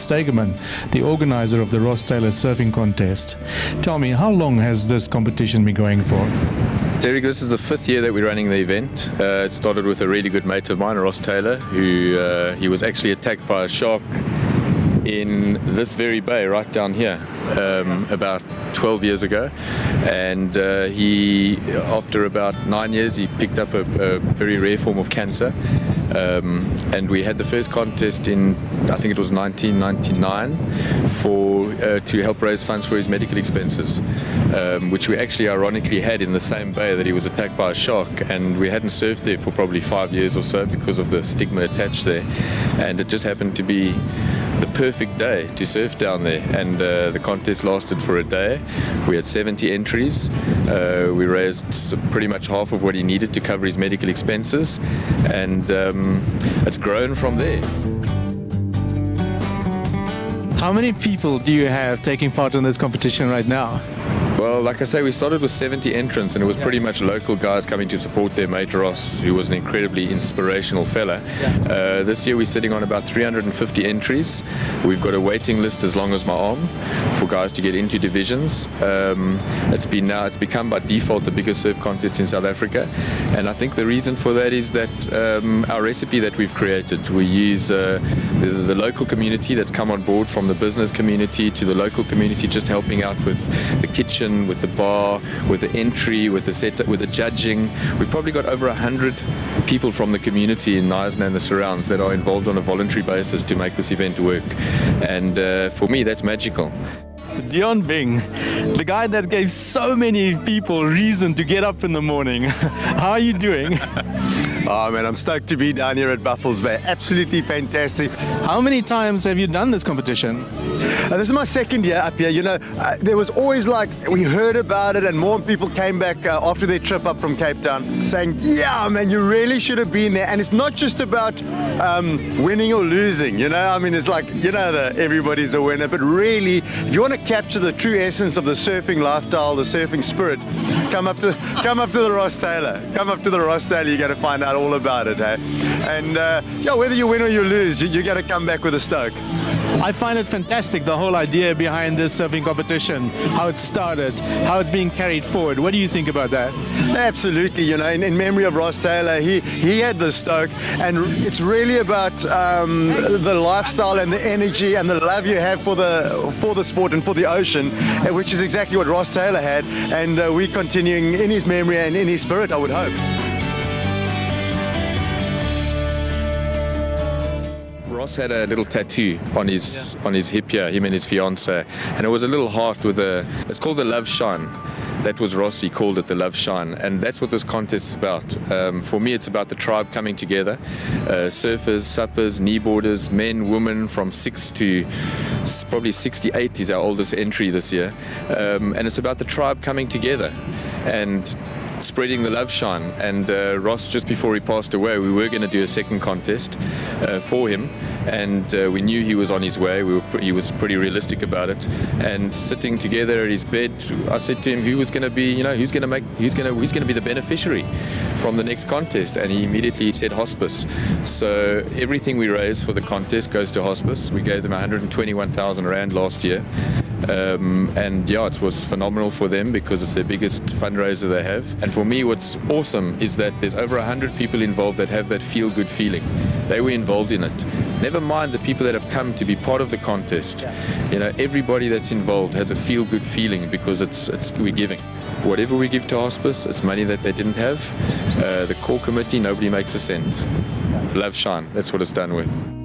Stegeman, the organizer of the Ross Taylor Surfing Contest. Tell me, how long has this competition been going for? Derek, this is the 5th year that we're running the event. It started with a really good mate of mine, Ross Taylor, who he was actually attacked by a shark in this very bay right down here about 12 years ago, and he, after about 9 years, he picked up a very rare form of cancer, and we had the first contest in, I think it was 1999, to help raise funds for his medical expenses, which we actually ironically had in the same bay that he was attacked by a shark, and we hadn't surfed there for probably 5 years or so because of the stigma attached there, and it just happened to be the perfect day to surf down there, and the contest lasted for a day. We had 70 entries. We raised pretty much half of what he needed to cover his medical expenses, and it's grown from there. How many people do you have taking part in this competition right now? Well, like I say, we started with 70 entrants, and it was pretty much local guys coming to support their mate Ross, who was an incredibly inspirational fella. This year we're sitting on about 350 entries. We've got a waiting list as long as my arm for guys to get into divisions. It's become by default the biggest surf contest in South Africa, and I think the reason for that is that our recipe that we've created. We use the local community that's come on board, from the business community to the local community, just helping out with the kitchen, with the bar, with the entry, with the setup, with the judging. We've probably got over 100 people from the community in Knysna and the surrounds that are involved on a voluntary basis to make this event work, and for me that's magical. Dion Bing, the guy that gave so many people reason to get up in the morning. How are you doing? Oh man, I'm stoked to be down here at Buffalo's Bay. Absolutely fantastic. How many times have you done this competition? This is my 2nd year up here. You know, there was always we heard about it, and more people came back after their trip up from Cape Town saying, yeah man, you really should have been there. And it's not just about winning or losing, you know. I mean, it's like, you know, everybody's a winner, but really, if you want to capture the true essence of the surfing lifestyle, the surfing spirit, come up to the Ross Taylor. Come up to the Ross Taylor, you got to find out all about it, eh? And yeah, whether you win or you lose, you got to come back with a stoke. I find it fantastic, the whole idea behind this surfing competition, how it started, how it's being carried forward. What do you think about that? Absolutely, you know, in memory of Ross Taylor, he had the stoke, and it's really about the lifestyle and the energy and the love you have for the sport and for the ocean, which is exactly what Ross Taylor had, and we're continuing in his memory and in his spirit, I would hope. Ross had a little tattoo on his hip here, him and his fiancée, and it was a little heart with it's called the Love Shine. That was Ross, he called it the Love Shine, and that's what this contest is about. For me, it's about the tribe coming together, surfers, suppers, kneeboarders, men, women, from 6 to probably 68 is our oldest entry this year, and it's about the tribe coming together and spreading the love shine. And Ross, just before he passed away, we were going to do a second contest for him, and we knew he was on his way. He was pretty realistic about it, and sitting together at his bed, I said to him, who was going to be, you know, who's going to be the beneficiary from the next contest, and he immediately said Hospice. So everything we raised for the contest goes to Hospice. We gave them 121,000 Rand last year. And yeah, it was phenomenal for them because it's their biggest fundraiser they have. And for me, what's awesome is that there's over 100 people involved that have that feel-good feeling. They were involved in it. Never mind the people that have come to be part of the contest. You know, everybody that's involved has a feel-good feeling because we're giving. Whatever we give to Hospice, it's money that they didn't have. The core committee, nobody makes a cent. Love shine, that's what it's done with.